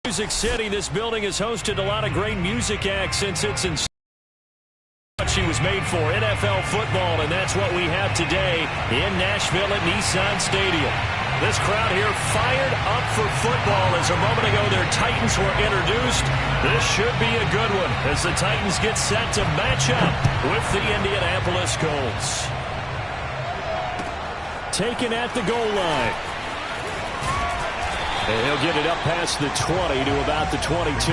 Music City, this building has hosted a lot of great music acts since its inception. She was made for NFL football, and that's what we have today in Nashville at Nissan Stadium. This crowd here fired up for football as a moment ago their Titans were introduced. This should be a good one as the Titans get set to match up with the Indianapolis Colts. Taken at the goal line. And he'll get it up past the 20 to about the 22.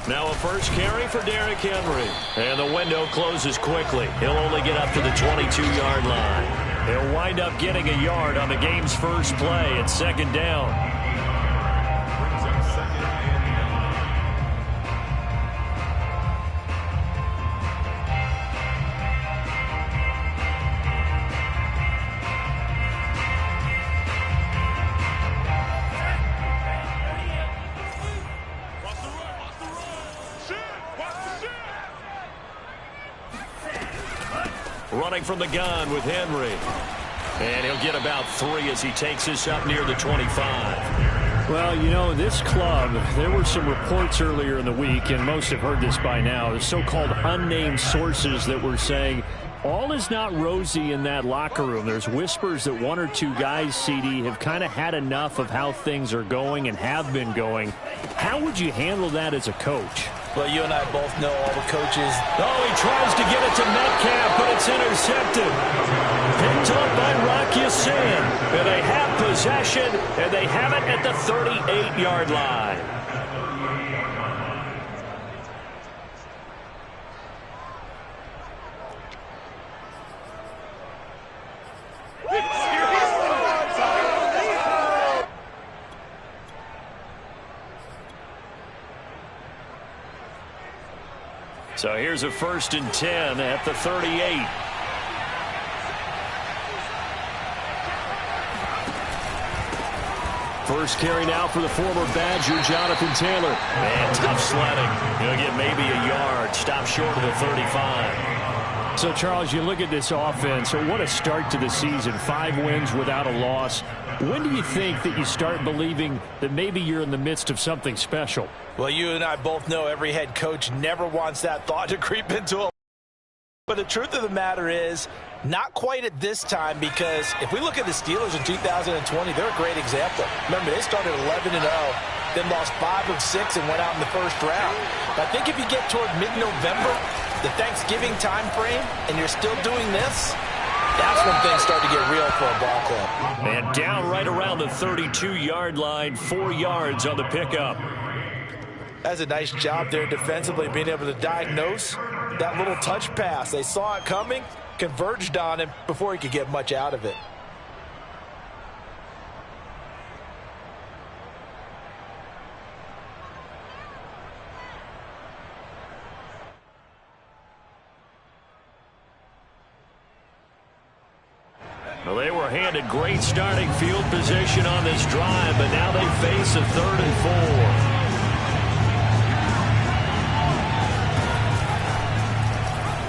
Now a first carry for Derrick Henry. And the window closes quickly. He'll only get up to the 22-yard line. He'll wind up getting a yard on the game's first play at second down. Running from the gun with Henry. And he'll get about 3 as he takes this up near the 25. Well, you know, this club, there were some reports earlier in the week, and most have heard this by now, the so-called unnamed sources that were saying all is not rosy in that locker room. There's whispers that 1 or 2 guys, CD, have kind of had enough of how things are going and have been going. How would you handle that as a coach? Well, you and I both know all the coaches. Oh, he tries to get it to Metcalf, but it's intercepted. Picked up by Rock Ya-Sin. And they have possession, and they have it at the 38-yard line. So here's a 1st and 10 at the 38. First carry now for the former Badger, Jonathan Taylor. And tough sledding. He'll get maybe a yard. Stop short of the 35. So, Charles, you look at this offense. So what a start to the season. 5 wins without a loss. When do you think that you start believing that maybe you're in the midst of something special? Well, you and I both know every head coach never wants that thought to creep into a... But the truth of the matter is, not quite at this time, because if we look at the Steelers in 2020, they're a great example. Remember, they started 11-0, then lost 5 of 6 and went out in the first round. But I think if you get toward mid-November, the Thanksgiving time frame, and you're still doing this, that's when things start to get real for a ball club. And down right around the 32-yard line, 4 yards on the pickup. That's a nice job there defensively, being able to diagnose that little touch pass. They saw it coming, converged on him before he could get much out of it. Well, they were handed great starting field position on this drive, but now they face a 3rd and 4.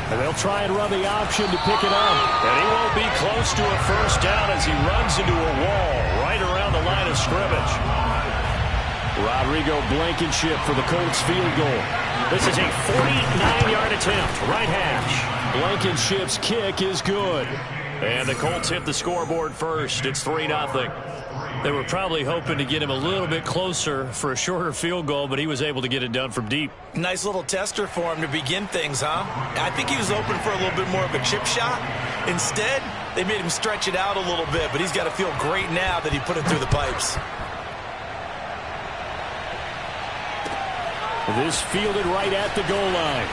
And they'll try and run the option to pick it up. And he won't be close to a first down as he runs into a wall right around the line of scrimmage. Rodrigo Blankenship for the Colts field goal. This is a 49-yard attempt, right hash. Blankenship's kick is good. And the Colts hit the scoreboard first. It's 3-0. They were probably hoping to get him a little bit closer for a shorter field goal, but he was able to get it done from deep. Nice little tester for him to begin things, huh? I think he was open for a little bit more of a chip shot. Instead, they made him stretch it out a little bit, but he's got to feel great now that he put it through the pipes. This fielded right at the goal line.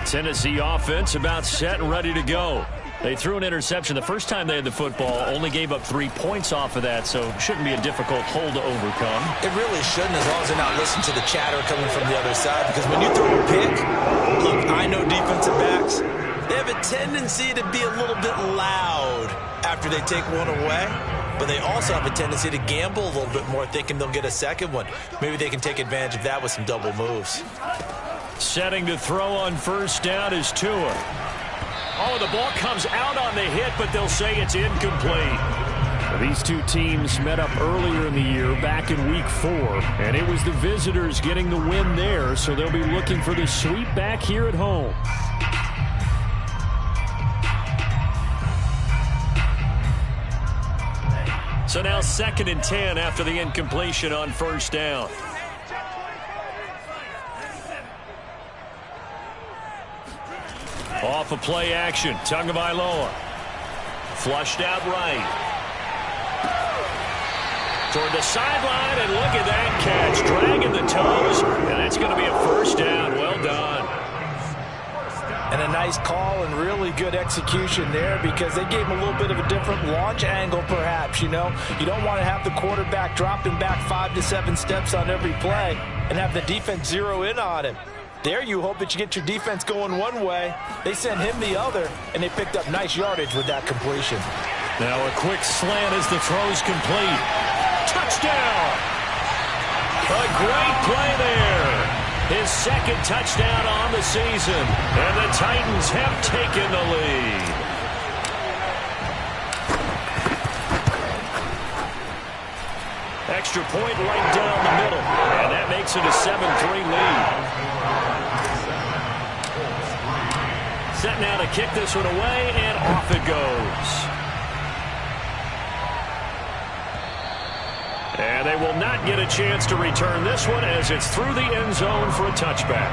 Tennessee offense about set and ready to go. They threw an interception the first time they had the football, only gave up 3 points off of that, so it shouldn't be a difficult hole to overcome. It really shouldn't, as long as they're not listening to the chatter coming from the other side, because when you throw a pick, look, I know defensive backs, they have a tendency to be a little bit loud after they take one away, but they also have a tendency to gamble a little bit more, thinking they'll get a second one. Maybe they can take advantage of that with some double moves. Setting to throw on first down is Tua. Oh, the ball comes out on the hit, but they'll say it's incomplete. These two teams met up earlier in the year, back in Week 4, and it was the visitors getting the win there, so they'll be looking for the sweep back here at home. So now 2nd and 10 after the incompletion on first down. Off of play action, Tagovailoa. Flushed out right. Toward the sideline, and look at that catch. Dragging the toes, and that's going to be a first down. Well done. And a nice call and really good execution there, because they gave him a little bit of a different launch angle perhaps, you know. You don't want to have the quarterback dropping back 5 to 7 steps on every play and have the defense zero in on him. There you hope that you get your defense going one way. They sent him the other, and they picked up nice yardage with that completion. Now a quick slant as the throw's complete. Touchdown! A great play there. His 2nd touchdown on the season, and the Titans have taken the lead. Extra point right down the middle, and that makes it a 7-3 lead. Set now to kick this one away, and off it goes. And they will not get a chance to return this one, as it's through the end zone for a touchback.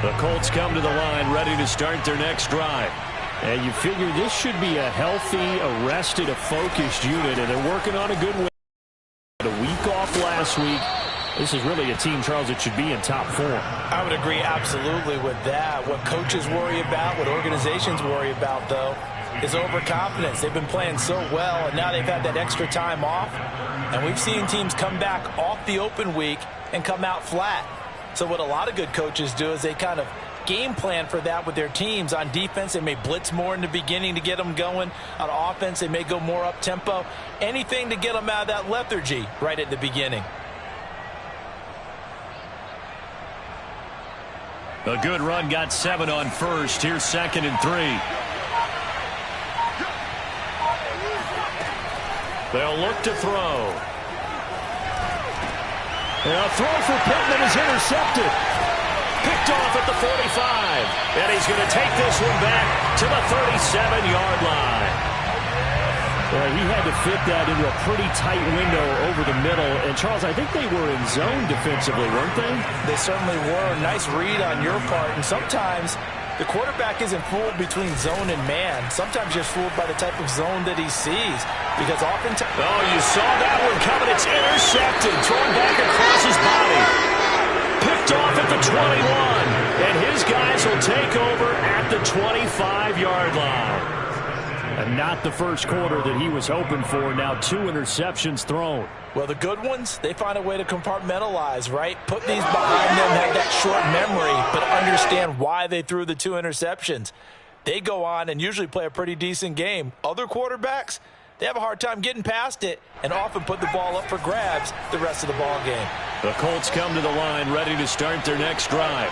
The Colts come to the line, ready to start their next drive. And you figure this should be a healthy, arrested, a focused unit, and they're working on a good win. A week off last week. This is really a team, Charles, that should be in top form. I would agree absolutely with that. What coaches worry about, what organizations worry about, though, is overconfidence. They've been playing so well, and now they've had that extra time off. And we've seen teams come back off the open week and come out flat. So what a lot of good coaches do is they kind of game plan for that with their teams. On defense, they may blitz more in the beginning to get them going. On offense, they may go more up-tempo. Anything to get them out of that lethargy right at the beginning. A good run, got 7 on first. Here's 2nd and 3. They'll look to throw. And a throw for Pittman is intercepted. Picked off at the 45. And he's going to take this one back to the 37-yard line. Well, he had to fit that into a pretty tight window over the middle. And, Charles, I think they were in zone defensively, weren't they? They certainly were. Nice read on your part. And sometimes the quarterback isn't fooled between zone and man. Sometimes you're fooled by the type of zone that he sees. Because oftentimes... Oh, you saw that one coming. It's intercepted. Thrown back across his body. Picked off at the 21. And his guys will take over at the 25-yard line. And not the first quarter that he was hoping for. Now 2 interceptions thrown. Well, the good ones, they find a way to compartmentalize, right? Put these behind them, have that short memory, but understand why they threw the 2 interceptions. They go on and usually play a pretty decent game. Other quarterbacks, they have a hard time getting past it and often put the ball up for grabs the rest of the ball game. The Colts come to the line ready to start their next drive.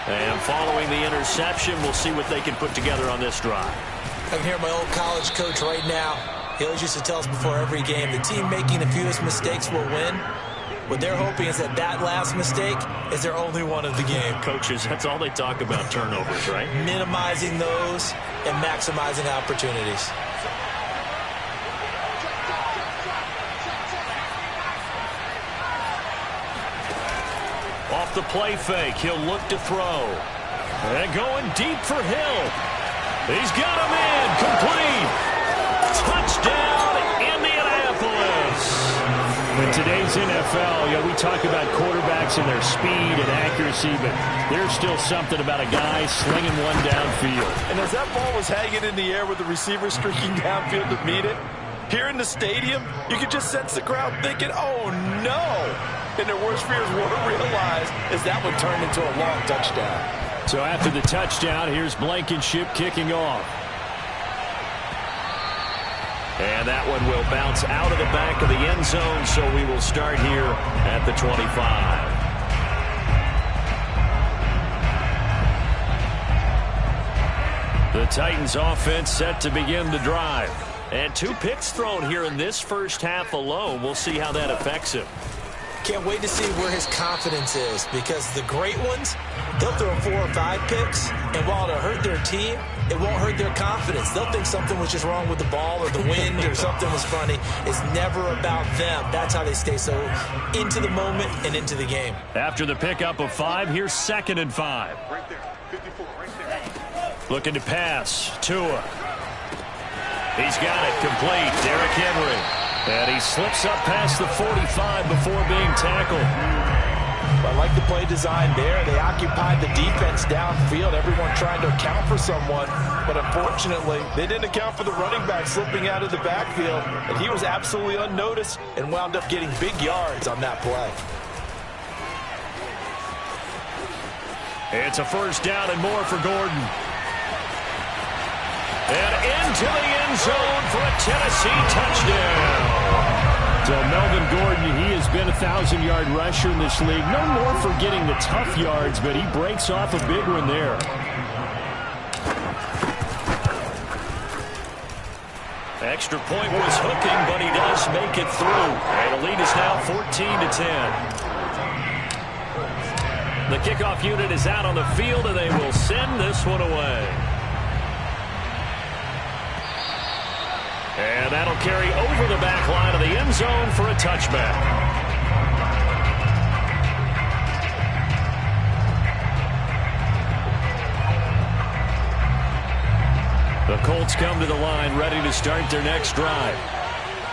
And following the interception, we'll see what they can put together on this drive. I can hear my old college coach right now. He always used to tell us before every game, the team making the fewest mistakes will win. What they're hoping is that that last mistake is their only one of the game. Coaches, that's all they talk about, turnovers, right? Minimizing those and maximizing opportunities. Off the play fake, he'll look to throw. And going deep for Hill. He's got him in. Complete. Touchdown, Indianapolis. In today's NFL, we talk about quarterbacks and their speed and accuracy, but there's still something about a guy slinging one downfield. And as that ball was hanging in the air with the receiver streaking downfield to meet it, here in the stadium, you could just sense the crowd thinking, oh, no. And their worst fears weren't realized as that one turned into a long touchdown. So after the touchdown, here's Blankenship kicking off. And that one will bounce out of the back of the end zone, so we will start here at the 25. The Titans offense set to begin the drive. And 2 picks thrown here in this first half alone. We'll see how that affects him. Can't wait to see where his confidence is, because the great ones, they'll throw 4 or 5 picks, and while it'll hurt their team, it won't hurt their confidence. They'll think something was just wrong with the ball or the wind or something was funny. It's never about them. That's how they stay so into the moment and into the game. After the pickup of 5, here's 2nd and 5. Right there, 54, right there. Looking to pass. Tua. He's got it complete. Derrick Henry. And he slips up past the 45 before being tackled. I like the play design there. They occupied the defense downfield, everyone trying to account for someone. But unfortunately, they didn't account for the running back slipping out of the backfield. And he was absolutely unnoticed and wound up getting big yards on that play. It's a first down and more for Gordon. And into the end zone for a Tennessee touchdown. So Melvin Gordon, he has been a 1,000-yard rusher in this league. No more for getting the tough yards, but he breaks off a big one there. Extra point was hooking, but he does make it through. And the lead is now 14-10. The kickoff unit is out on the field, and they will send this one away. And that'll carry over the back line of the end zone for a touchback. The Colts come to the line ready to start their next drive.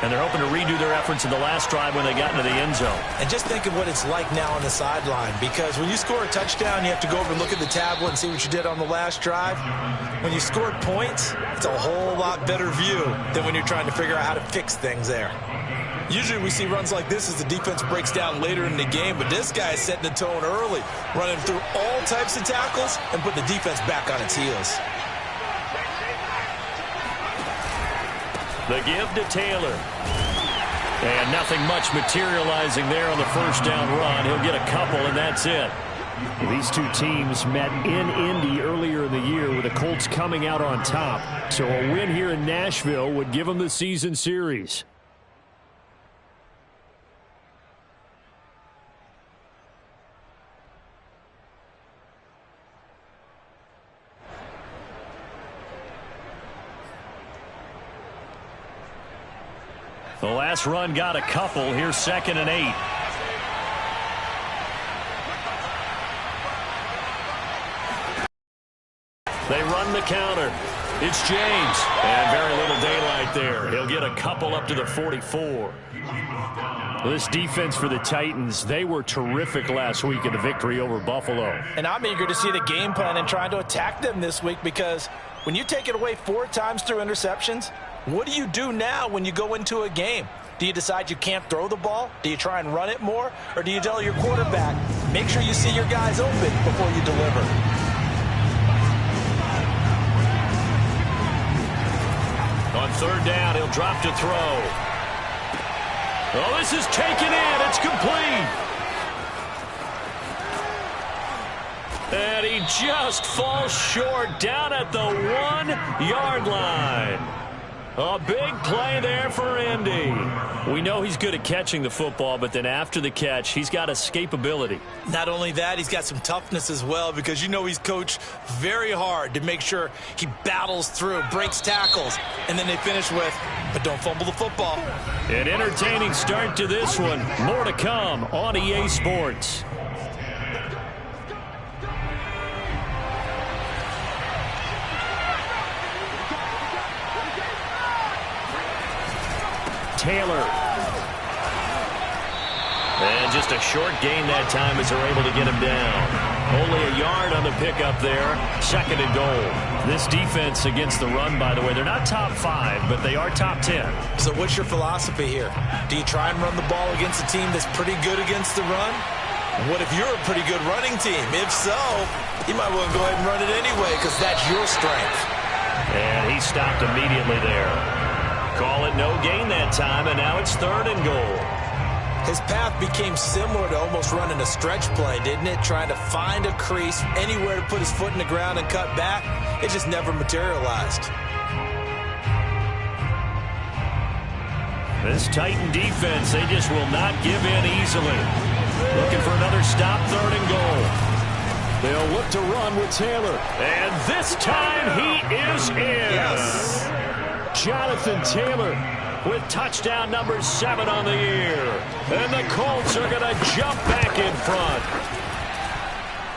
And they're hoping to redo their efforts in the last drive when they got into the end zone. And just think of what it's like now on the sideline, because when you score a touchdown, you have to go over and look at the tablet and see what you did on the last drive. When you scored points, it's a whole lot better view than when you're trying to figure out how to fix things there. Usually we see runs like this as the defense breaks down later in the game, but this guy is setting the tone early, running through all types of tackles and put the defense back on its heels. The give to Taylor. And nothing much materializing there on the first down run. He'll get a couple, and that's it. These two teams met in Indy earlier in the year with the Colts coming out on top. So a win here in Nashville would give them the season series. The last run got a couple. Here's 2nd and 8. They run the counter. It's James. And very little daylight there. He'll get a couple up to the 44. This defense for the Titans, they were terrific last week in the victory over Buffalo. And I'm eager to see the game plan and trying to attack them this week, because when you take it away 4 times through interceptions, what do you do now when you go into a game? Do you decide you can't throw the ball? Do you try and run it more? Or do you tell your quarterback, make sure you see your guys open before you deliver? On 3rd down, he'll drop to throw. Oh, this is taken in. It's complete. And he just falls short down at the 1-yard line. A big play there for Indy. We know he's good at catching the football, but then after the catch, he's got escapability. Not only that, he's got some toughness as well, because you know he's coached very hard to make sure he battles through, breaks tackles, and then they finish with, but don't fumble the football. An entertaining start to this one. More to come on EA Sports. Taylor. And just a short gain that time as they're able to get him down. Only a yard on the pickup there. 2nd and goal. This defense against the run, by the way, they're not top 5, but they are top 10. So what's your philosophy here? Do you try and run the ball against a team that's pretty good against the run? What if you're a pretty good running team? If so, you might want to go ahead and run it anyway because that's your strength. And he stopped immediately there. Call it no gain that time, and now it's 3rd and goal. His path became similar to almost running a stretch play, didn't it? Trying to find a crease, anywhere to put his foot in the ground and cut back. It just never materialized. This Titan defense, they just will not give in easily. Looking for another stop, 3rd and goal. They'll look to run with Taylor. And this time he is in. Yes. Jonathan Taylor with touchdown number 7 on the year. And the Colts are going to jump back in front.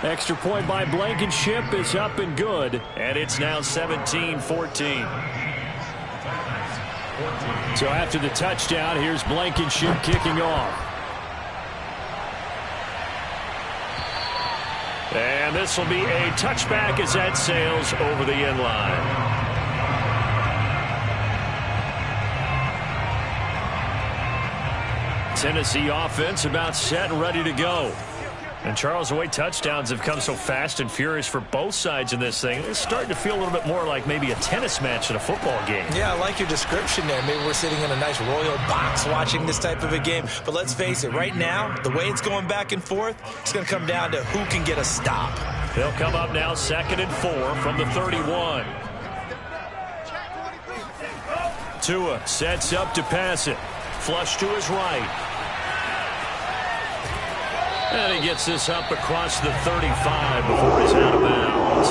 Extra point by Blankenship is up and good. And it's now 17-14. So after the touchdown, here's Blankenship kicking off. And this will be a touchback as that sails over the end line. Tennessee offense about set and ready to go. And Charles, the way touchdowns have come so fast and furious for both sides in this thing, it's starting to feel a little bit more like maybe a tennis match in a football game. Yeah, I like your description there. Maybe we're sitting in a nice royal box watching this type of a game. But let's face it, right now, the way it's going back and forth, it's going to come down to who can get a stop. They'll come up now 2nd and 4 from the 31. Tua sets up to pass it. Flush to his right. And he gets this up across the 35 before he's out of bounds.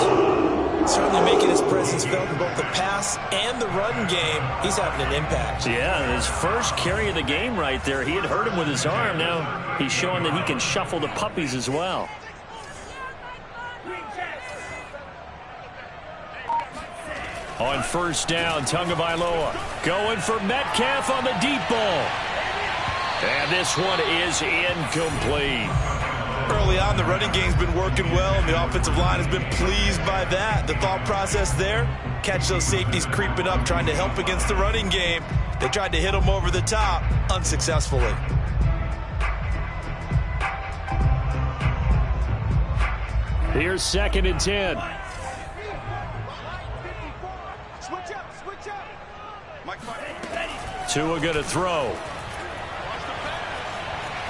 Certainly making his presence felt in both the pass and the run game. He's having an impact. Yeah, his first carry of the game right there. He had hurt him with his arm. Now he's showing that he can shuffle the puppies as well. On 1st down, Tagovailoa going for Metcalf on the deep ball. And this one is incomplete. Early on, the running game's been working well, and the offensive line has been pleased by that. The thought process there, catch those safeties creeping up, trying to help against the running game. They tried to hit them over the top, unsuccessfully. Here's 2nd and 10. Tua going to throw.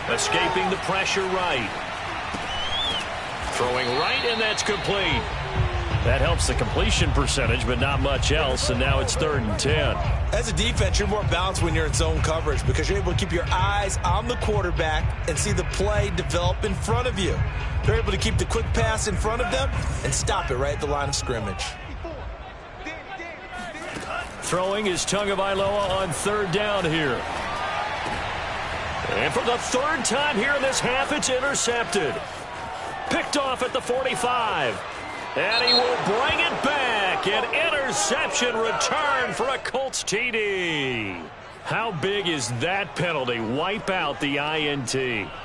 Escaping the pressure right. Throwing right, and that's complete. That helps the completion percentage, but not much else, and now it's 3rd and 10. As a defense, you're more balanced when you're in zone coverage because you're able to keep your eyes on the quarterback and see the play develop in front of you. They're able to keep the quick pass in front of them and stop it right at the line of scrimmage. Throwing is Tagovailoa on 3rd down here. And for the 3rd time here in this half, it's intercepted. Picked off at the 45. And he will bring it back. An interception return for a Colts TD. How big is that penalty? Wipe out the INT.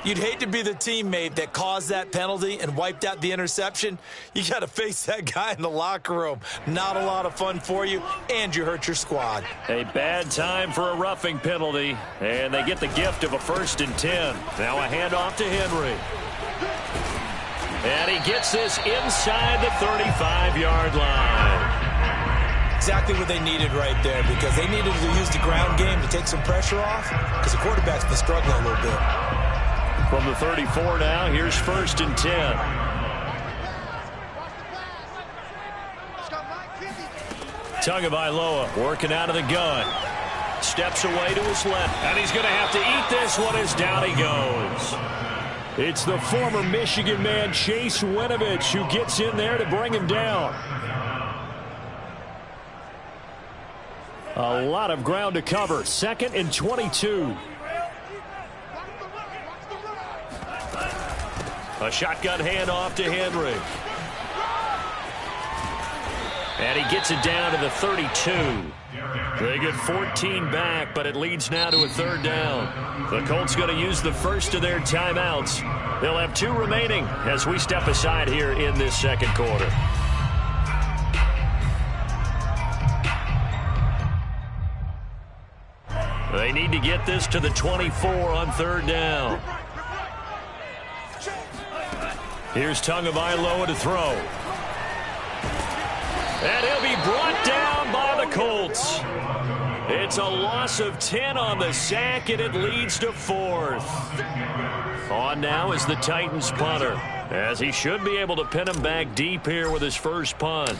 You'd hate to be the teammate that caused that penalty and wiped out the interception. You got to face that guy in the locker room. Not a lot of fun for you, and you hurt your squad. A bad time for a roughing penalty, and they get the gift of a 1st and 10. Now a handoff to Henry. And he gets this inside the 35-yard line. Exactly what they needed right there because they needed to use the ground game to take some pressure off because the quarterback's been struggling a little bit. From the 34 now, here's 1st and 10. Tagovailoa working out of the gun. Steps away to his left. And he's going to have to eat this one as down he goes. It's the former Michigan man, Chase Winovich, who gets in there to bring him down. A lot of ground to cover. 2nd and 22. A shotgun handoff to Henry. And he gets it down to the 32. They get 14 back, but it leads now to a third down. The Colts going to use the first of their timeouts. They'll have 2 remaining as we step aside here in this second quarter. They need to get this to the 24 on third down. Here's Tagovailoa to throw. And he'll be brought down by the Colts. It's a loss of 10 on the sack, and it leads to 4th. On now is the Titans punter, as he should be able to pin him back deep here with his first punt.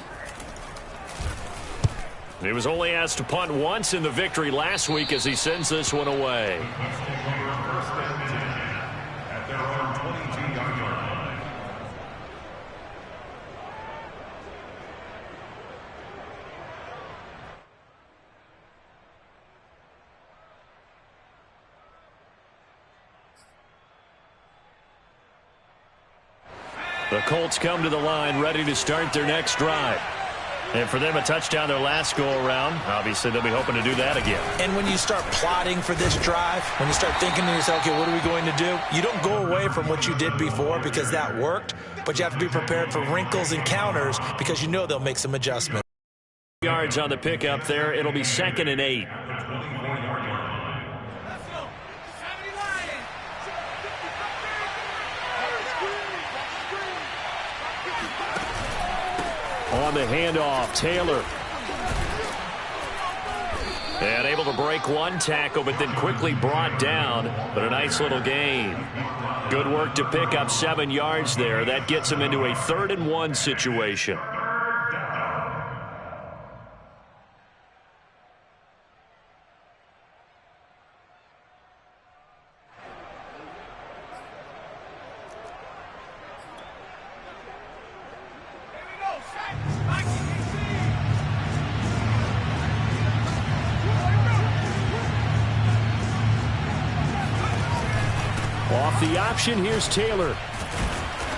He was only asked to punt once in the victory last week as he sends this one away. The Colts come to the line ready to start their next drive. And for them, a touchdown their last go-around. Obviously, they'll be hoping to do that again. And when you start plotting for this drive, when you start thinking to yourself, okay, what are we going to do? You don't go away from what you did before because that worked, but you have to be prepared for wrinkles and counters because you know they'll make some adjustments. Yards on the pickup there. It'll be 2nd and 8. On the handoff, Taylor. And able to break one tackle, but then quickly brought down. But a nice little gain. Good work to pick up 7 yards there. That gets him into a 3rd and 1 situation. Off the option, here's Taylor.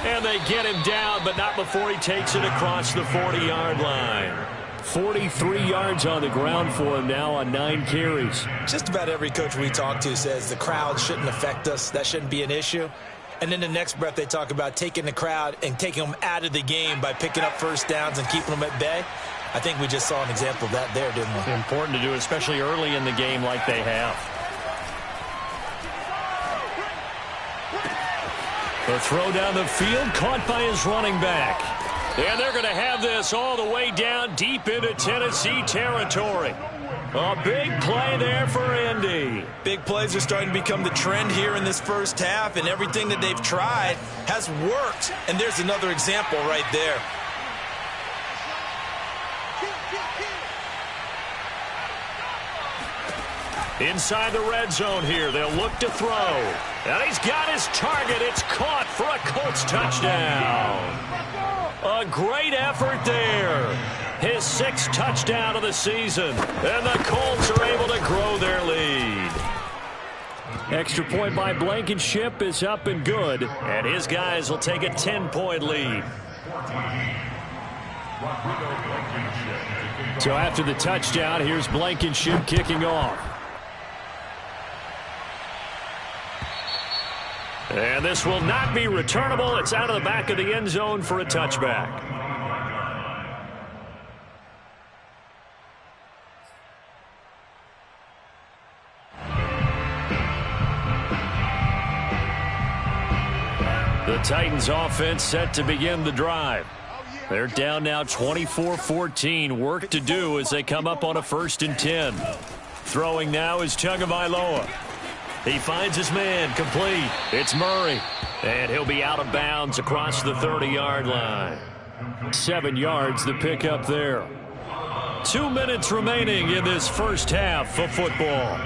And they get him down, but not before he takes it across the 40-yard line. 43 yards on the ground for him now on 9 carries. Just about every coach we talk to says the crowd shouldn't affect us. That shouldn't be an issue. And then the next breath they talk about taking the crowd and taking them out of the game by picking up first downs and keeping them at bay. I think we just saw an example of that there, didn't we? Important to do, especially early in the game like they have. The throw down the field, caught by his running back. And they're going to have this all the way down deep into Tennessee territory. A big play there for Indy. Big plays are starting to become the trend here in this first half, and everything that they've tried has worked. And there's another example right there. Inside the red zone here, they'll look to throw. And he's got his target. It's caught for a Colts touchdown. A great effort there. His 6th touchdown of the season. And the Colts are able to grow their lead. Extra point by Blankenship is up and good. And his guys will take a 10-point lead. So after the touchdown, here's Blankenship kicking off. And this will not be returnable. It's out of the back of the end zone for a touchback. The Titans offense set to begin the drive. They're down now 24-14. Work to do as they come up on a 1st and 10. Throwing now is Tagovailoa. He finds his man, complete. It's Murray. And he'll be out of bounds across the 30-yard line. 7 yards the pickup there. 2 minutes remaining in this first half of football.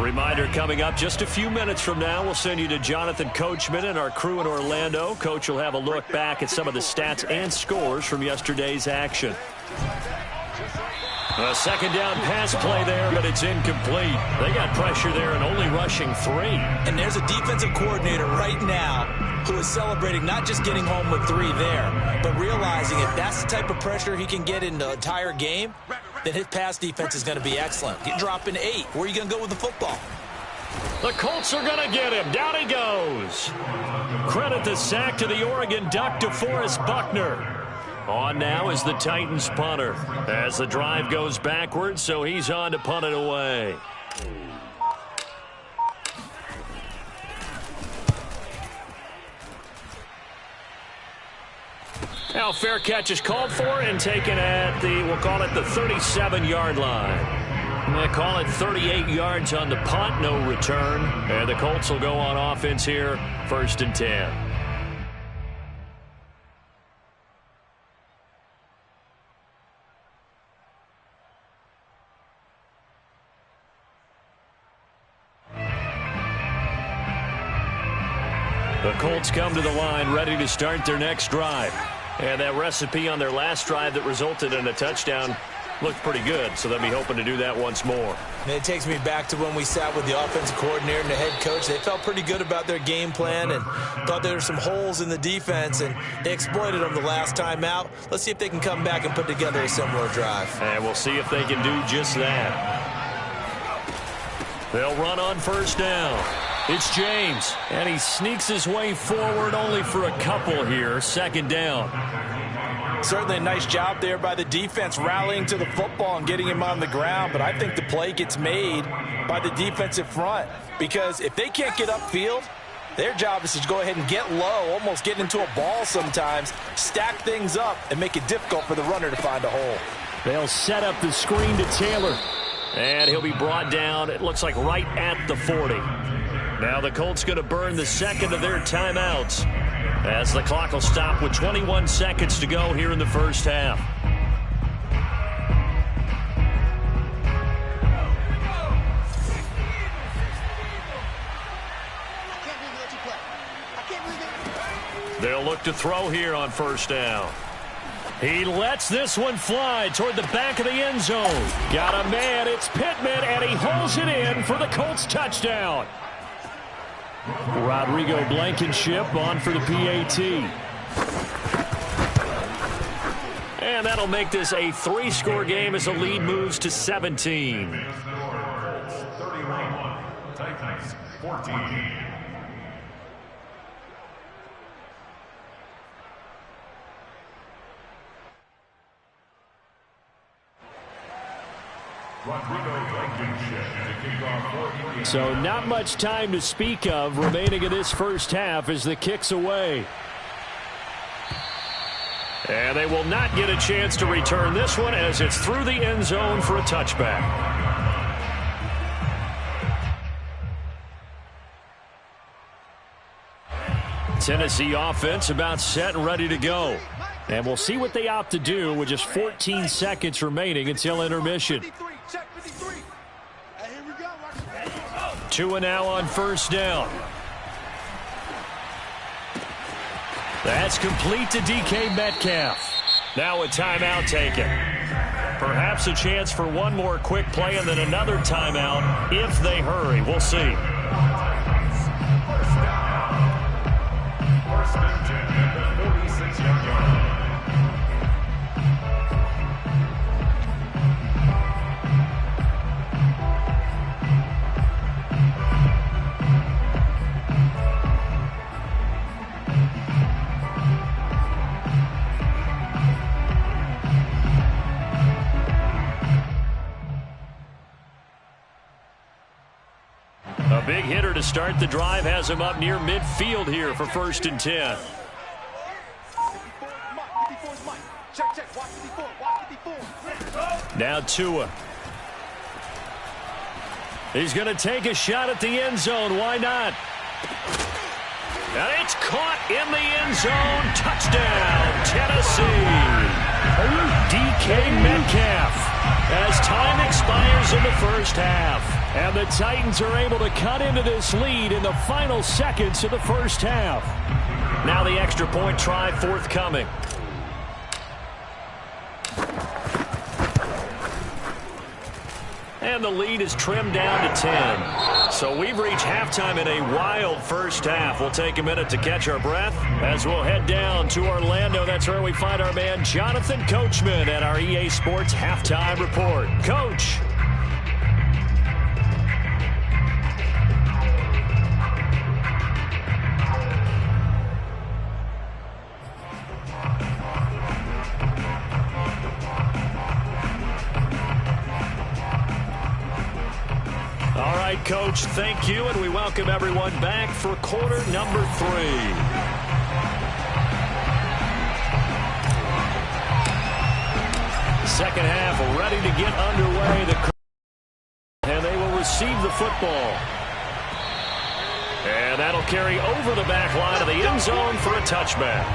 Reminder coming up just a few minutes from now. We'll send you to Jonathan Coachman and our crew in Orlando. Coach will have a look back at some of the stats and scores from yesterday's action. A second down pass play there, but it's incomplete. They got pressure there and only rushing 3. And there's a defensive coordinator right now who is celebrating not just getting home with 3 there, but realizing if that's the type of pressure he can get in the entire game, then his pass defense is going to be excellent. You're dropping 8. Where are you going to go with the football? The Colts are going to get him. Down he goes. Credit the sack to the Oregon Duck, DeForest Buckner. On now is the Titans punter as the drive goes backwards, so he's on to punt it away. Now fair catch is called for and taken at the, we'll call it the 37-yard line. They call it 38 yards on the punt, no return. And the Colts will go on offense here, 1st and 10. The Colts come to the line ready to start their next drive. And that recipe on their last drive that resulted in a touchdown looked pretty good, so they'll be hoping to do that once more. And it takes me back to when we sat with the offensive coordinator and the head coach. They felt pretty good about their game plan and thought there were some holes in the defense, and they exploited them the last time out. Let's see if they can come back and put together a similar drive. And we'll see if they can do just that. They'll run on 1st down. It's James, and he sneaks his way forward only for a couple here. 2nd down. Certainly a nice job there by the defense rallying to the football and getting him on the ground, but I think the play gets made by the defensive front because if they can't get upfield, their job is to go ahead and get low, almost get into a ball sometimes, stack things up, and make it difficult for the runner to find a hole. They'll set up the screen to Taylor, and he'll be brought down, it looks like right at the 40. Now the Colts going to burn the second of their timeouts as the clock will stop with 21 seconds to go here in the 1st half. They'll look to throw here on 1st down. He lets this one fly toward the back of the end zone. Got a man, it's Pittman, and he holds it in for the Colts touchdown. Rodrigo Blankenship on for the PAT. And that'll make this a 3-score game as the lead moves to 17. 31, Titans 14. So not much time to speak of remaining in this 1st half as the kick's away. And they will not get a chance to return this one as it's through the end zone for a touchback. Tennessee offense about set and ready to go. And we'll see what they opt to do with just 14 seconds remaining until intermission. 2 and now on 1st down. That's complete to DK Metcalf. Now a timeout taken. Perhaps a chance for one more quick play and then another timeout if they hurry. We'll see. 1st and 10 at the 46-yard line. A big hitter to start the drive has him up near midfield here for 1st and 10. Now Tua. He's going to take a shot at the end zone. Why not? And it's caught in the end zone. Touchdown, Tennessee. DK Metcalf as time expires in the 1st half. And the Titans are able to cut into this lead in the final seconds of the first half. Now the extra point try forthcoming. And the lead is trimmed down to 10. So we've reached halftime in a wild first half. We'll take a minute to catch our breath as we'll head down to Orlando. That's where we find our man Jonathan Coachman at our EA Sports Halftime Report. Coach. All right, Coach, thank you, and we welcome everyone back for quarter number 3. Second half ready to get underway. And they will receive the football. And that'll carry over the back line of the end zone for a touchback.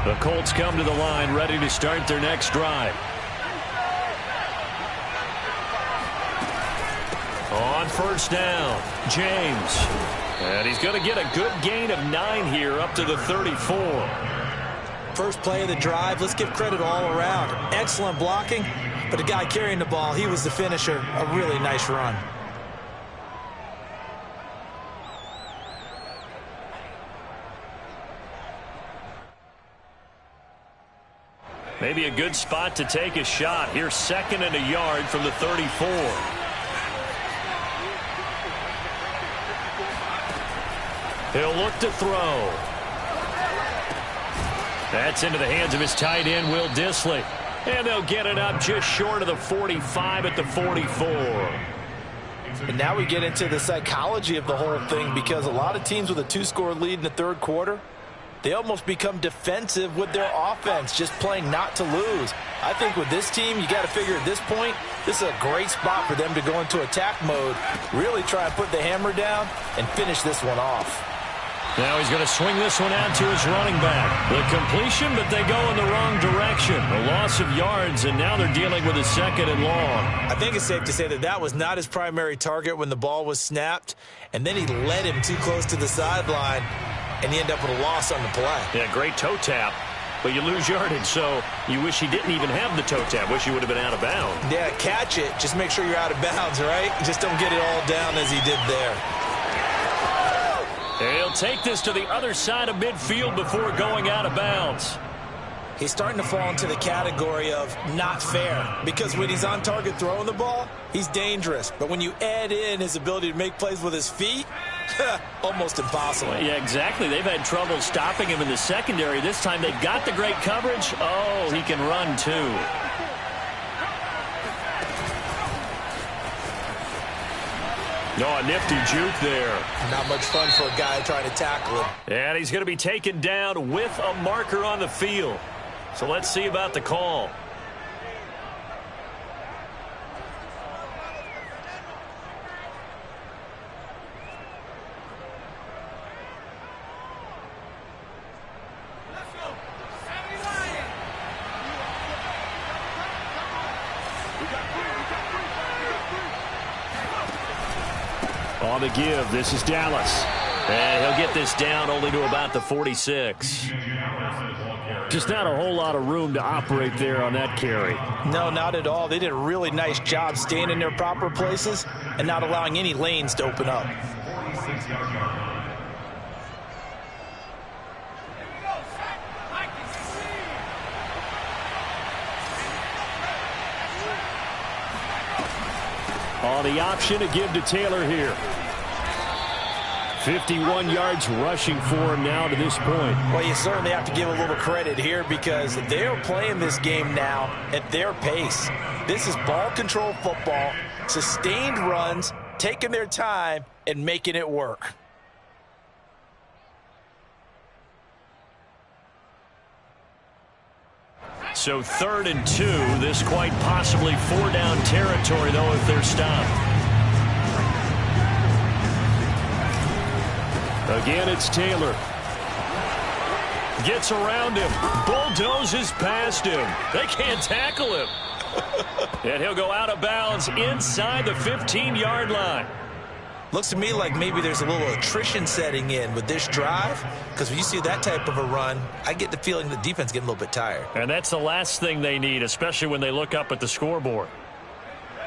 The Colts come to the line, ready to start their next drive. On first down, James. And he's going to get a good gain of 9 here, up to the 34. First play of the drive, let's give credit all around. Excellent blocking, but the guy carrying the ball, he was the finisher. A really nice run. Maybe a good spot to take a shot. Here's 2nd and a yard from the 34. He'll look to throw. That's into the hands of his tight end, Will Dissly. And they'll get it up just short of the 45 at the 44. And now we get into the psychology of the whole thing, because a lot of teams with a 2-score lead in the third quarter, they almost become defensive with their offense, just playing not to lose. I think with this team, you got to figure at this point, this is a great spot for them to go into attack mode, really try and put the hammer down and finish this one off. Now he's going to swing this one out to his running back. The completion, but they go in the wrong direction. A loss of yards, and now they're dealing with a 2nd and long. I think it's safe to say that that was not his primary target when the ball was snapped, and then he led him too close to the sideline, and he ended up with a loss on the play. Yeah, great toe tap, but you lose yardage, so you wish he didn't even have the toe tap. Wish he would have been out of bounds. Yeah, catch it. Just make sure you're out of bounds, right? Just don't get it all down as he did there. He'll take this to the other side of midfield before going out of bounds. He's starting to fall into the category of not fair, because when he's on target throwing the ball, he's dangerous. But when you add in his ability to make plays with his feet, almost impossible. Well, yeah, exactly. They've had trouble stopping him in the secondary. This time they've got the great coverage. Oh, he can run too. Oh, a nifty juke there. Not much fun for a guy trying to tackle him. And he's going to be taken down with a marker on the field. So let's see about the call. On the give, this is Dallas. And he'll get this down only to about the 46. Just not a whole lot of room to operate there on that carry. No, not at all. They did a really nice job staying in their proper places and not allowing any lanes to open up. On the option to give to Taylor here. 51 yards rushing for him now to this point. Well, you certainly have to give a little credit here, because they are playing this game now at their pace. This is ball control football, sustained runs, taking their time and making it work. So 3rd and 2, this quite possibly 4-down territory, though, if they're stopped. Again, it's Taylor. Gets around him. Bulldozes past him. They can't tackle him. And he'll go out of bounds inside the 15-yard line. Looks to me like maybe there's a little attrition setting in with this drive, because when you see that type of a run, I get the feeling the defense getting a little bit tired. And that's the last thing they need, especially when they look up at the scoreboard.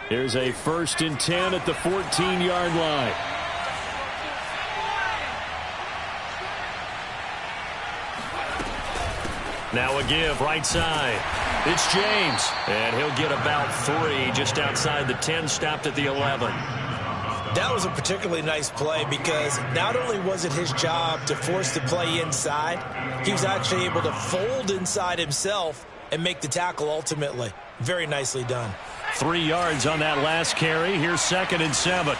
Here's a 1st and 10 at the 14-yard line. Now a give right side. It's James. And he'll get about 3 just outside the 10, stopped at the 11. That was a particularly nice play because not only was it his job to force the play inside, he was actually able to fold inside himself and make the tackle ultimately. Very nicely done. 3 yards on that last carry. Here's 2nd and 7.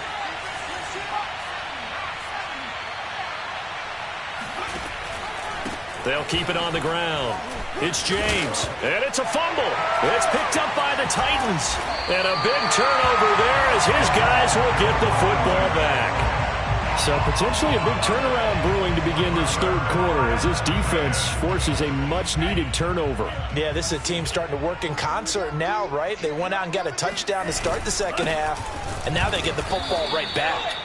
They'll keep it on the ground. It's James, and it's a fumble. It's picked up by the Titans. And a big turnover there as his guys will get the football back. So potentially a big turnaround brewing to begin this 3rd quarter as this defense forces a much-needed turnover. Yeah, this is a team starting to work in concert now, right? They went out and got a touchdown to start the 2nd half, and now they get the football right back.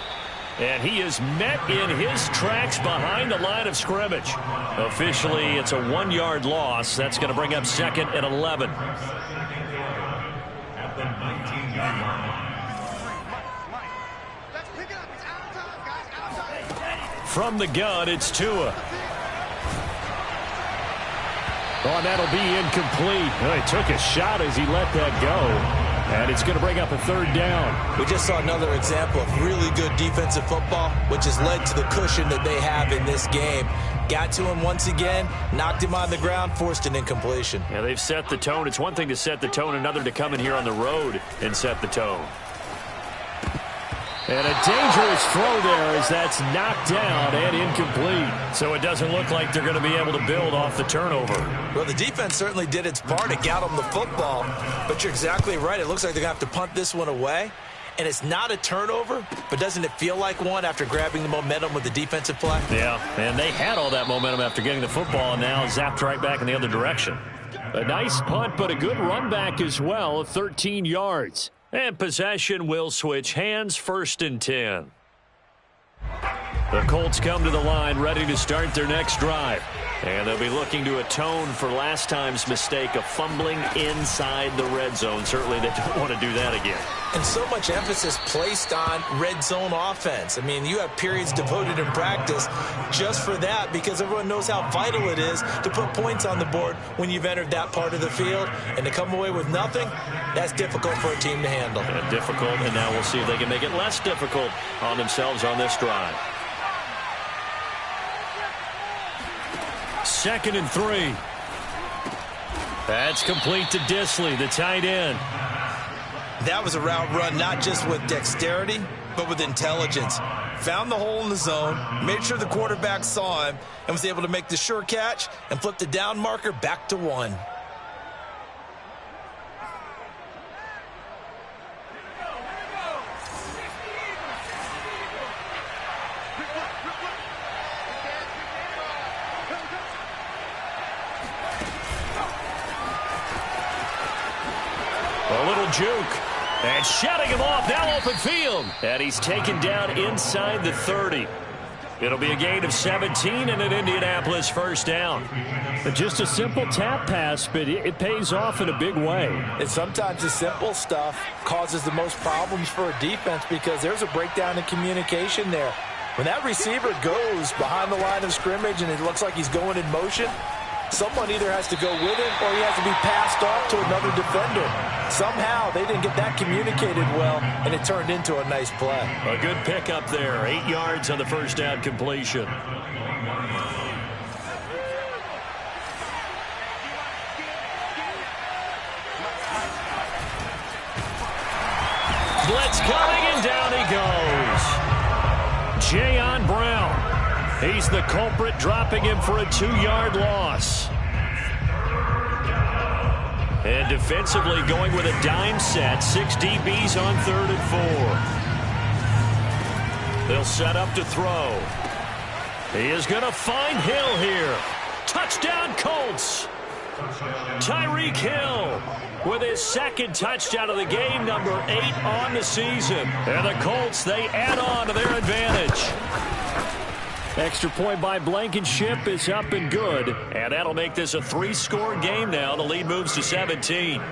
And he is met in his tracks behind the line of scrimmage. Officially, it's a 1-yard loss. That's going to bring up 2nd and 11. At the 19-yard line. From the gun, it's Tua. Oh, that'll be incomplete. Well, he took a shot as he let that go. And it's going to bring up a 3rd down. We just saw another example of really good defensive football, which has led to the cushion that they have in this game. Got to him once again, knocked him on the ground, forced an incompletion. Yeah, they've set the tone. It's one thing to set the tone, another to come in here on the road and set the tone. And a dangerous throw there as that's knocked down and incomplete. So it doesn't look like they're going to be able to build off the turnover. Well, the defense certainly did its part to get them the football, but you're exactly right. It looks like they're going to have to punt this one away. And it's not a turnover, but doesn't it feel like one after grabbing the momentum with the defensive play? Yeah, and they had all that momentum after getting the football and now zapped right back in the other direction. A nice punt, but a good run back as well, 13 yards. And possession will switch hands, 1st and 10. The Colts come to the line ready to start their next drive. And they'll be looking to atone for last time's mistake of fumbling inside the red zone. Certainly they don't want to do that again. And so much emphasis placed on red zone offense. I mean, you have periods devoted in practice just for that because everyone knows how vital it is to put points on the board when you've entered that part of the field. And to come away with nothing, that's difficult for a team to handle. And difficult, and now we'll see if they can make it less difficult on themselves on this drive. 2nd and 3. That's complete to Disley, the tight end. That was a route run not just with dexterity, but with intelligence. Found the hole in the zone, made sure the quarterback saw him, and was able to make the sure catch and flip the down marker back to 1. A little juke. And shutting him off, now open field. And he's taken down inside the 30. It'll be a gain of 17 and an Indianapolis 1st down. But just a simple tap pass, but it pays off in a big way. And sometimes the simple stuff causes the most problems for a defense because there's a breakdown in communication there. When that receiver goes behind the line of scrimmage and it looks like he's going in motion, someone either has to go with him or he has to be passed off to another defender. Somehow they didn't get that communicated well, and it turned into a nice play. A good pickup there. 8 yards on the 1st down completion. Blitz coming, and down he goes. Jayon Brown. He's the culprit, dropping him for a 2-yard loss. And defensively going with a dime set. 6 DBs on 3rd and 4. They'll set up to throw. He is going to find Hill here. Touchdown, Colts. Tyreek Hill with his second touchdown of the game, number 8 on the season. And the Colts, they add on to their advantage. Extra point by Blankenship is up and good. And that'll make this a 3-score game now. The lead moves to 17.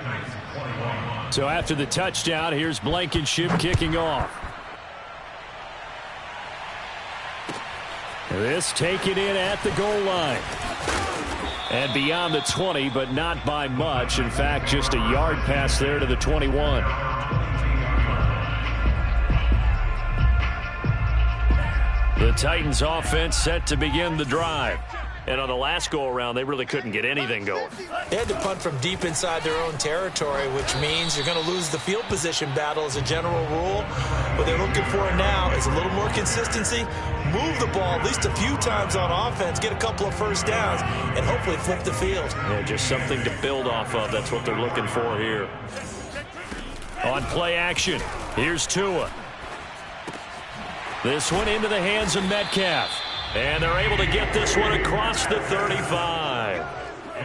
So after the touchdown, here's Blankenship kicking off. This taken in at the goal line. And beyond the 20, but not by much. In fact, just a yard pass there to the 21. The Titans offense set to begin the drive. And on the last go-around, they really couldn't get anything going. They had to punt from deep inside their own territory, which means you're going to lose the field position battle as a general rule. What they're looking for now is a little more consistency, move the ball at least a few times on offense, get a couple of first downs, and hopefully flip the field. Yeah, just something to build off of. That's what they're looking for here. On play action, here's Tua. This one into the hands of Metcalf. And they're able to get this one across the 35.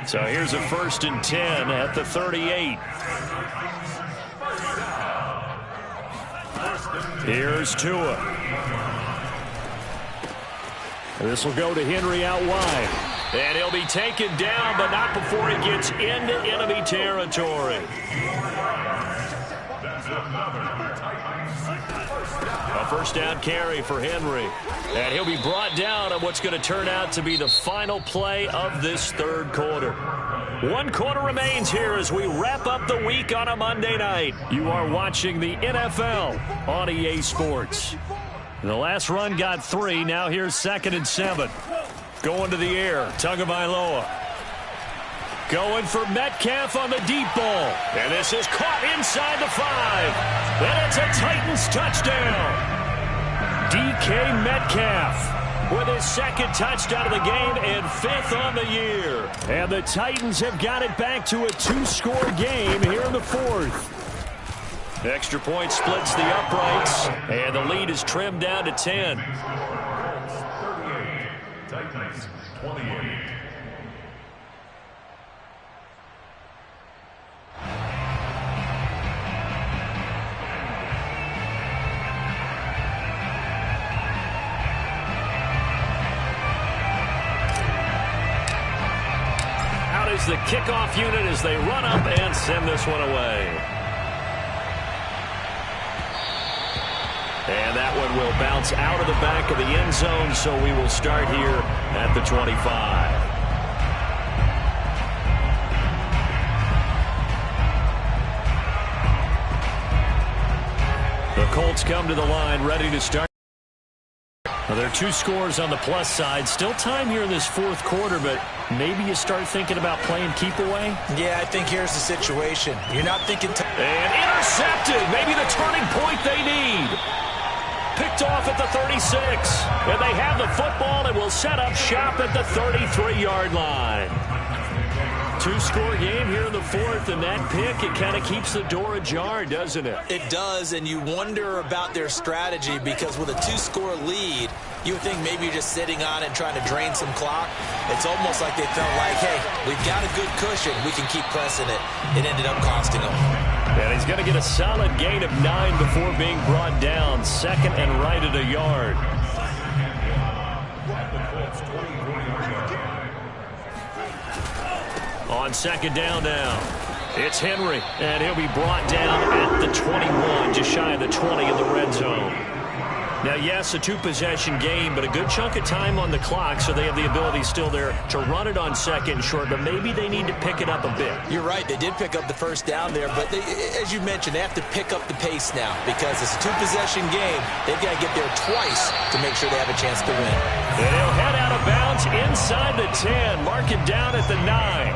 So here's a 1st and 10 at the 38. Here's Tua. This will go to Henry out wide. And he'll be taken down, but not before he gets into enemy territory. A 1st down carry for Henry. And he'll be brought down on what's going to turn out to be the final play of this 3rd quarter. 1 quarter remains here as we wrap up the week on a Monday night. You are watching the NFL on EA Sports. The last run got 3. Now here's 2nd and 7. Going to the air. Tagovailoa. Going for Metcalf on the deep ball. And this is caught inside the 5. And it's a Titans touchdown. DK Metcalf with his 2nd touchdown of the game and 5th on the year. And the Titans have got it back to a 2-score game here in the 4th. Extra point splits the uprights, and the lead is trimmed down to 10. 38, Titans 28. The kickoff unit as they run up and send this one away. And that one will bounce out of the back of the end zone, so we will start here at the 25. The Colts come to the line, ready to start. Well, there are 2 scores on the plus side. Still time here in this 4th quarter, but maybe you start thinking about playing keep away? Yeah, I think here's the situation. You're not thinking... And intercepted. Maybe the turning point they need. Picked off at the 36. And they have the football and will set up shop at the 33-yard line. 2-score game here in the 4th, and that pick, it kind of keeps the door ajar, doesn't it? It does, and you wonder about their strategy because with a 2-score lead, you would think maybe you're just sitting on it trying to drain some clock. It's almost like they felt like, hey, we've got a good cushion. We can keep pressing it. It ended up costing them. And he's going to get a solid gain of 9 before being brought down. 2nd and right at a yard. On 2nd down now, it's Henry, and he'll be brought down at the 21, just shy of the 20 in the red zone. Now, yes, a 2-possession game, but a good chunk of time on the clock, so they have the ability still there to run it on 2nd and short, but maybe they need to pick it up a bit. You're right. They did pick up the 1st down there, but they, as you mentioned, they have to pick up the pace now because it's a 2-possession game. They've got to get there twice to make sure they have a chance to win. And he'll head out of bounds inside the 10, mark it down at the 9.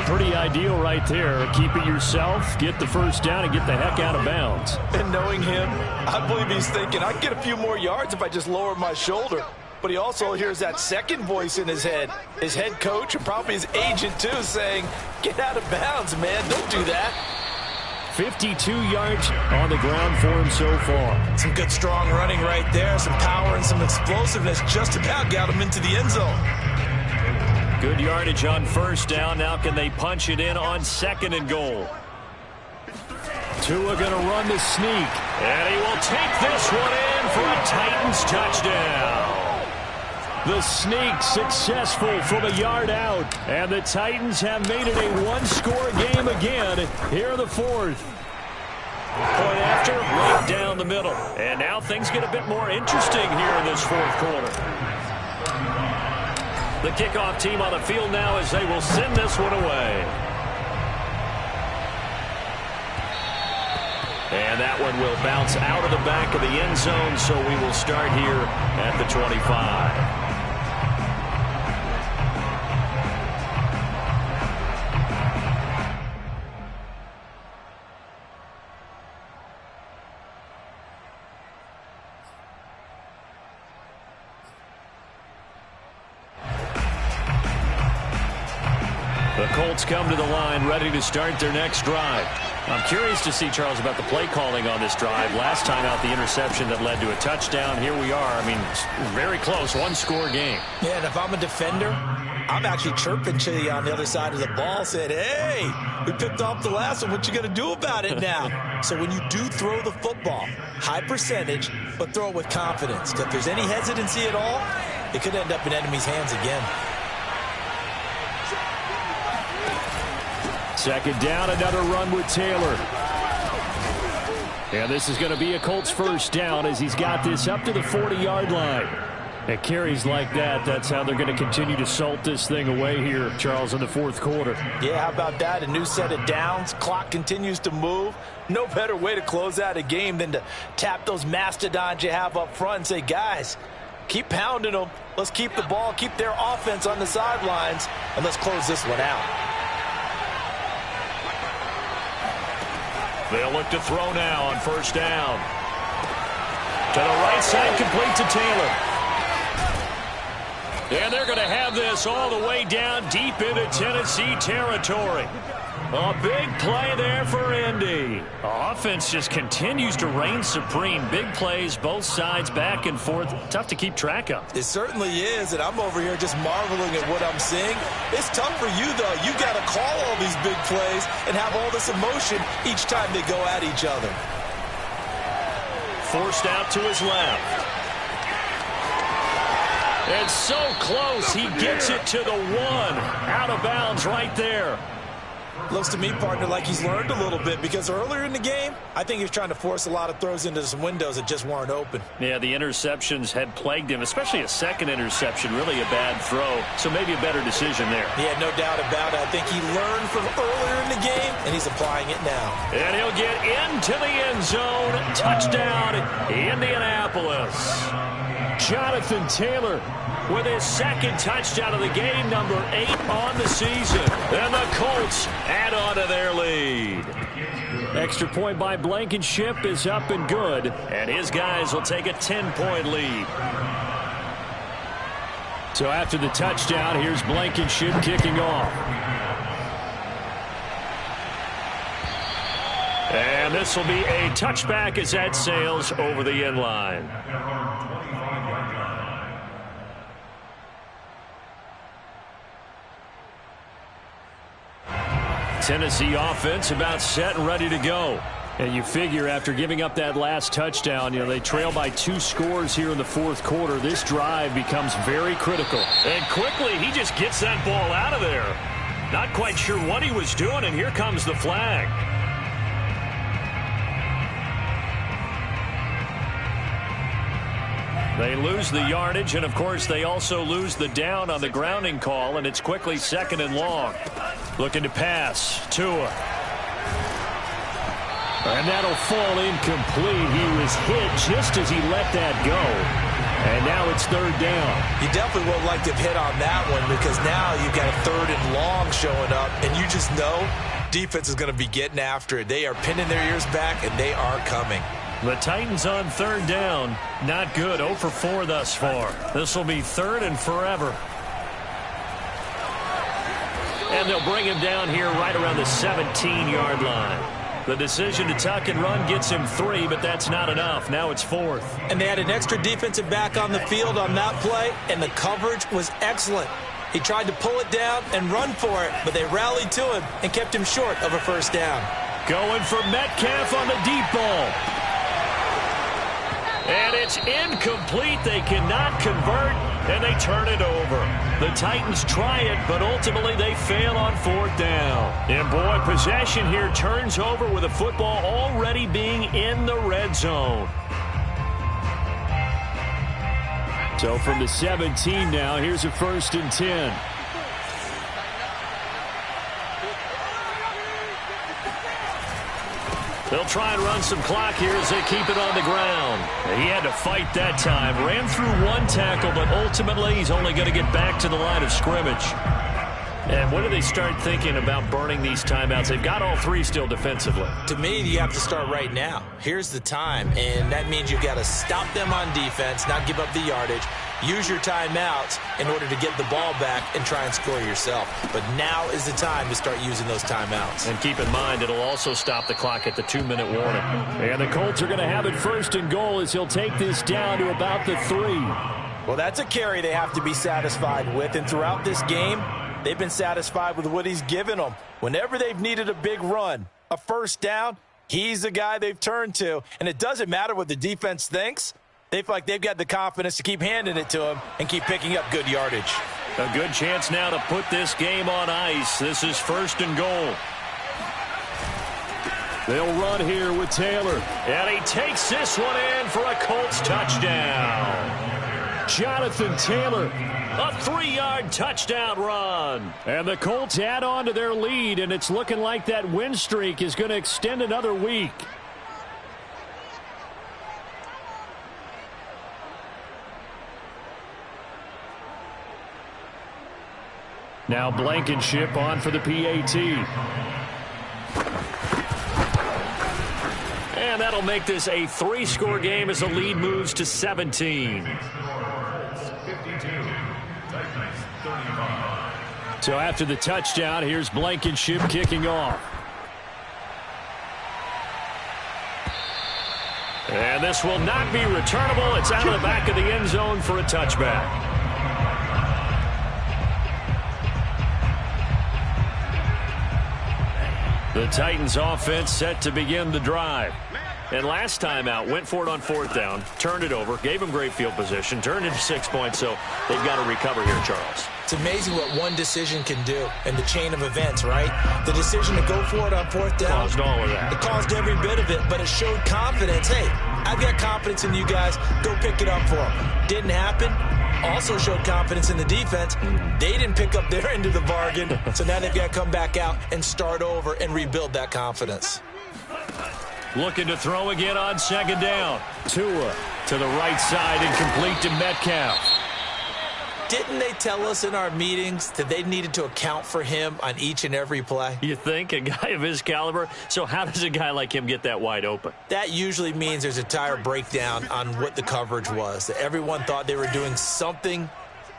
Pretty ideal right there. Keep it yourself, get the 1st down, and get the heck out of bounds. And knowing him, I believe he's thinking, I can get a few more yards if I just lower my shoulder. But he also hears that 2nd voice in his head coach and probably his agent too saying, get out of bounds, man, don't do that. 52 yards on the ground for him so far. Some good strong running right there. Some power and some explosiveness just about got him into the end zone. Good yardage on first down. Now can they punch it in on 2nd and goal? Tua going to run the sneak. And he will take this one in for a Titans touchdown. The sneak successful from a yard out. And the Titans have made it a one-score game again here in the 4th. Point after, right down the middle. And now things get a bit more interesting here in this 4th quarter. The kickoff team on the field now as they will send this one away. And that one will bounce out of the back of the end zone, so we will start here at the 25. The Colts come to the line ready to start their next drive. I'm curious to see, Charles, about the play calling on this drive. Last time out, the interception that led to a touchdown. Here we are. I mean, very close, one-score game. Yeah, and if I'm a defender, I'm actually chirping to you on the other side of the ball, saying, hey, we picked off the last one. What you going to do about it now? So when you do throw the football, high percentage, but throw it with confidence. If there's any hesitancy at all, it could end up in enemy's hands again. 2nd down, another run with Taylor. And this is going to be a Colts first down as he's got this up to the 40-yard line. At carries like that, that's how they're going to continue to salt this thing away here, Charles, in the 4th quarter. Yeah, how about that? A new set of downs. Clock continues to move. No better way to close out a game than to tap those mastodons you have up front and say, guys, keep pounding them. Let's keep the ball, keep their offense on the sidelines, and let's close this one out. They'll look to throw now on first down. To the right side, complete to Taylor. And they're going to have this all the way down deep into Tennessee territory. A big play there for Indy. Offense just continues to reign supreme. Big plays, both sides, back and forth. Tough to keep track of. It certainly is, and I'm over here just marveling at what I'm seeing. It's tough for you, though. You got to call all these big plays and have all this emotion each time they go at each other. Forced out to his left. And so close, he gets it to the 1. Out of bounds right there. Looks to me, partner, like he's learned a little bit, because earlier in the game, I think he was trying to force a lot of throws into some windows that just weren't open. Yeah, the interceptions had plagued him, especially a second interception, really a bad throw. So maybe a better decision there. Yeah, no doubt about it. I think he learned from earlier in the game, and he's applying it now. And he'll get into the end zone. Touchdown, Indianapolis. Jonathan Taylor with his 2nd touchdown of the game, number 8 on the season. And the Colts add on to their lead. Extra point by Blankenship is up and good. And his guys will take a 10-point lead. So after the touchdown, here's Blankenship kicking off. And this will be a touchback as that sails over the end line. Tennessee offense about set and ready to go. And you figure after giving up that last touchdown, they trail by 2 scores here in the 4th quarter. This drive becomes very critical. And quickly, he just gets that ball out of there. Not quite sure what he was doing, and here comes the flag. They lose the yardage, and of course they also lose the down on the grounding call, and it's quickly 2nd and long. Looking to pass. Tua. And that'll fall incomplete. He was hit just as he let that go. And now it's 3rd down. You definitely would like to have hit on that one, because now you've got a 3rd and long showing up, and you just know defense is going to be getting after it. They are pinning their ears back, and they are coming. The Titans on 3rd down. Not good. 0 for 4 thus far. This will be 3rd and forever. And they'll bring him down here right around the 17-yard line. The decision to tuck and run gets him 3, but that's not enough. Now it's 4th. And they had an extra defensive back on the field on that play, and the coverage was excellent. He tried to pull it down and run for it, but they rallied to him and kept him short of a first down. Going for Metcalf on the deep ball. And it's incomplete. They cannot convert, and they turn it over. The Titans try it, but ultimately they fail on 4th down. And boy, possession here turns over with the football already being in the red zone. So from the 17 now, here's a 1st and 10. They'll try and run some clock here as they keep it on the ground. He had to fight that time. Ran through 1 tackle, but ultimately he's only going to get back to the line of scrimmage. And when do they start thinking about burning these timeouts? They've got all 3 still defensively. To me, you have to start right now. Here's the time, and that means you've got to stop them on defense, not give up the yardage. Use your timeouts in order to get the ball back and try and score yourself. But now is the time to start using those timeouts. And keep in mind, it'll also stop the clock at the 2-minute warning. And the Colts are going to have it 1st and goal as he'll take this down to about the 3. Well, that's a carry they have to be satisfied with. And throughout this game, they've been satisfied with what he's given them. Whenever they've needed a big run, a first down, he's the guy they've turned to. And it doesn't matter what the defense thinks. They feel like they've got the confidence to keep handing it to him and keep picking up good yardage. A good chance now to put this game on ice. This is 1st and goal. They'll run here with Taylor. And he takes this one in for a Colts touchdown. Jonathan Taylor, a 3-yard touchdown run. And the Colts add on to their lead, and it's looking like that win streak is going to extend another week. Now Blankenship on for the PAT. And that'll make this a 3-score game as the lead moves to 17. 52, Titans 35. So after the touchdown, here's Blankenship kicking off. And this will not be returnable. It's out of the back of the end zone for a touchback. The Titans offense set to begin the drive. And last time out, went for it on 4th down, turned it over, gave them great field position, turned into 6 points, so they've got to recover here, Charles. It's amazing what one decision can do in the chain of events, right? The decision to go for it on 4th down. Caused all of that. It caused every bit of it, but it showed confidence. Hey, I've got confidence in you guys. Go pick it up for them. Didn't happen. Also showed confidence in the defense. They didn't pick up their end of the bargain, so now they've got to come back out and start over and rebuild that confidence. Looking to throw again on 2nd down. Tua to the right side and complete to Metcalf. Didn't they tell us in our meetings that they needed to account for him on each and every play? You think? A guy of his caliber? So how does a guy like him get that wide open? That usually means there's a tire breakdown on what the coverage was. That everyone thought they were doing something,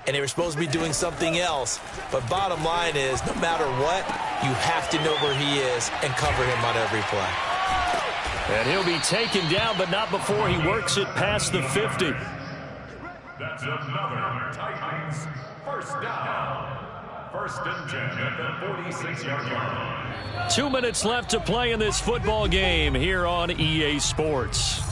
and they were supposed to be doing something else. But bottom line is, no matter what, you have to know where he is and cover him on every play. And he'll be taken down, but not before he works it past the 50. That's another Titans first down. 1st and 10 at the 46-yard line. 2 minutes left to play in this football game here on EA Sports.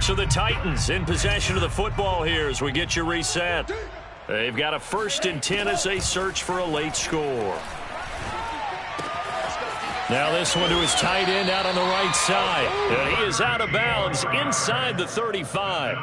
So the Titans in possession of the football here as we get you reset. They've got a 1st and 10 as they search for a late score. Now this one to his tight end out on the right side. And he is out of bounds inside the 35.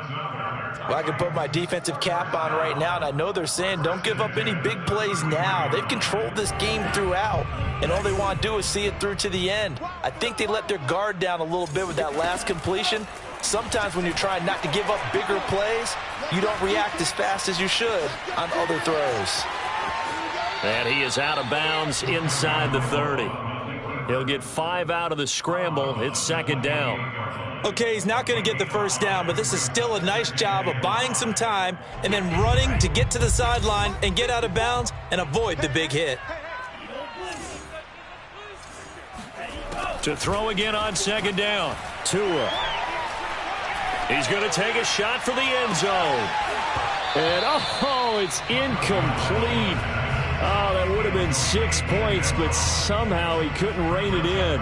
Well, I can put my defensive cap on right now, and I know they're saying don't give up any big plays now. They've controlled this game throughout, and all they want to do is see it through to the end. I think they let their guard down a little bit with that last completion. Sometimes when you're trying not to give up bigger plays, you don't react as fast as you should on other throws. And he is out of bounds inside the 30. He'll get 5 out of the scramble. It's second down. Okay, he's not going to get the first down, but this is still a nice job of buying some time and then running to get to the sideline and get out of bounds and avoid the big hit. To throw again on second down. Tua. He's going to take a shot for the end zone. And, oh, it's incomplete. Oh, that would have been 6 points, but somehow he couldn't rein it in.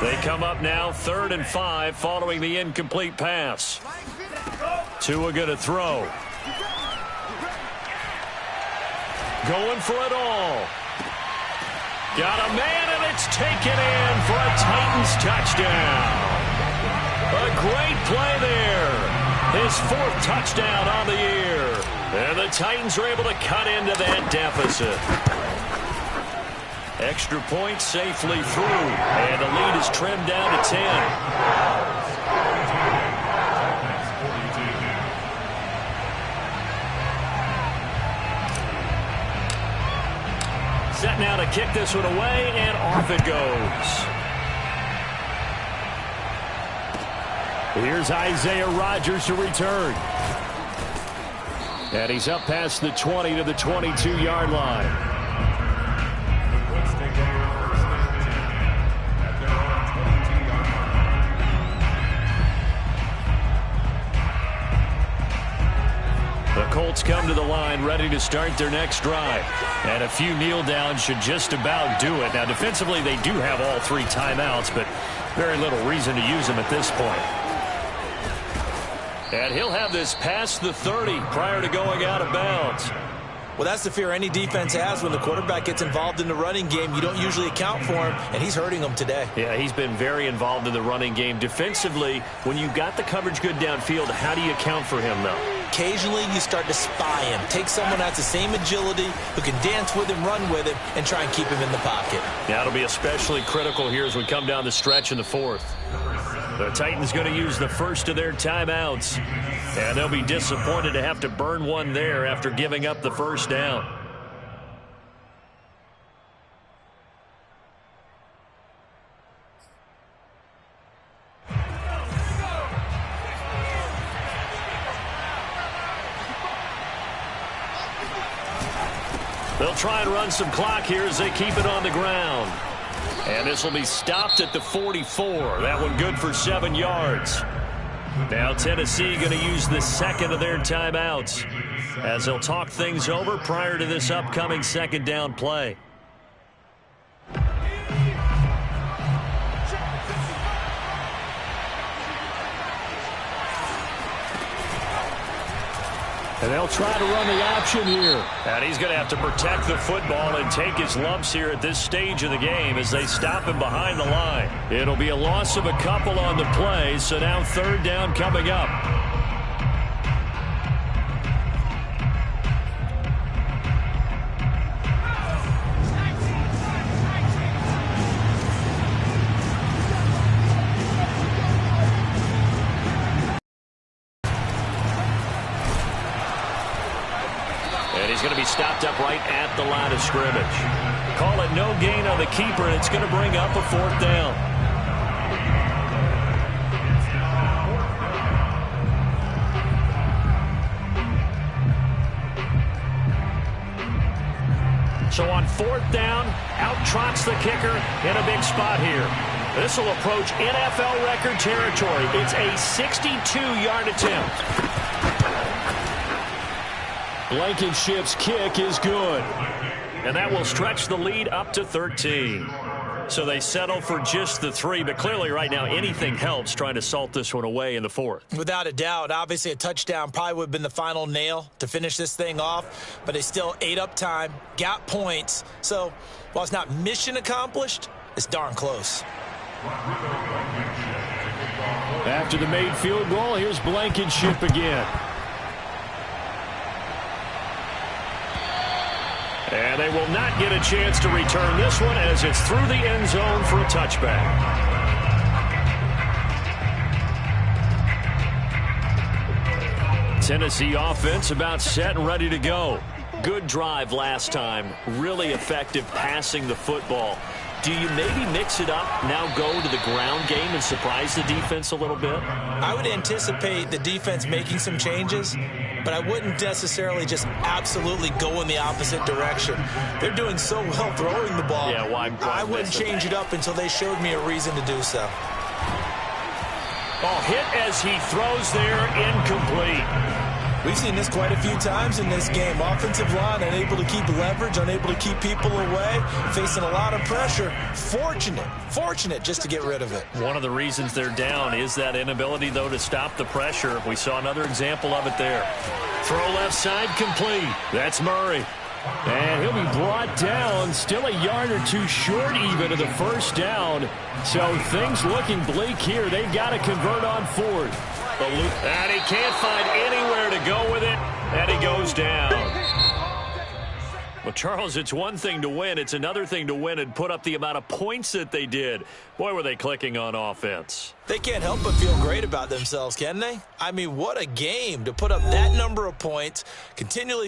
They come up now 3rd and 5 following the incomplete pass. Tua going to throw. Going for it all. Got a man, and it's taken in for a Titans touchdown. A great play there. His 4th touchdown on the year. And the Titans are able to cut into that deficit. Extra point safely through. And the lead is trimmed down to 10. Set now to kick this one away, and off it goes. Here's Isaiah Rodgers to return. And he's up past the 20 to the 22-yard line. The Colts come to the line ready to start their next drive. And a few kneel downs should just about do it. Now, defensively, they do have all 3 timeouts, but very little reason to use them at this point. And he'll have this past the 30 prior to going out of bounds. Well, that's the fear any defense has when the quarterback gets involved in the running game. You don't usually account for him, and he's hurting them today. Yeah, he's been very involved in the running game. Defensively, when you've got the coverage good downfield, how do you account for him, though? Occasionally, you start to spy him. Take someone that's the same agility, who can dance with him, run with him, and try and keep him in the pocket. That'll be especially critical here as we come down the stretch in the 4th. The Titans going to use the first of their timeouts. And they'll be disappointed to have to burn one there after giving up the first down. They'll try and run some clock here as they keep it on the ground. And this will be stopped at the 44. That one good for 7 yards. Now Tennessee going to use the second of their timeouts as they'll talk things over prior to this upcoming second down play. And they'll try to run the option here. And he's going to have to protect the football and take his lumps here at this stage of the game as they stop him behind the line. It'll be a loss of a couple on the play, so now 3rd down coming up. He's going to be stopped up right at the line of scrimmage. Call it no gain on the keeper, and it's going to bring up a 4th down. So on 4th down, out trots the kicker in a big spot here. This will approach NFL record territory. It's a 62-yard attempt. Blankenship's kick is good. And that will stretch the lead up to 13. So they settle for just the 3, but clearly right now anything helps trying to salt this one away in the 4th. Without a doubt, obviously a touchdown probably would have been the final nail to finish this thing off, but they still ate up time, got points. So while it's not mission accomplished, it's darn close. After the made field goal, here's Blankenship again. And they will not get a chance to return this one as it's through the end zone for a touchback. Tennessee offense about set and ready to go. Good drive last time. Really effective passing the football. Do you maybe mix it up, now go to the ground game and surprise the defense a little bit? I would anticipate the defense making some changes, but I wouldn't necessarily just absolutely go in the opposite direction. They're doing so well throwing the ball. Yeah, why I wouldn't change it up until they showed me a reason to do so. Oh, hit as he throws there, incomplete. We've seen this quite a few times in this game. Offensive line unable to keep leverage, unable to keep people away, facing a lot of pressure. Fortunate just to get rid of it. One of the reasons they're down is that inability, though, to stop the pressure. We saw another example of it there. Throw left side complete. That's Murray. And he'll be brought down, still a yard or two short even of the first down. So things looking bleak here. They've got to convert on fourth. And he can't find anywhere to go with it, and he goes down. Well, Charles, it's one thing to win. It's another thing to win and put up the amount of points that they did. Boy, were they clicking on offense. They can't help but feel great about themselves, can they? I mean, what a game to put up that number of points, continually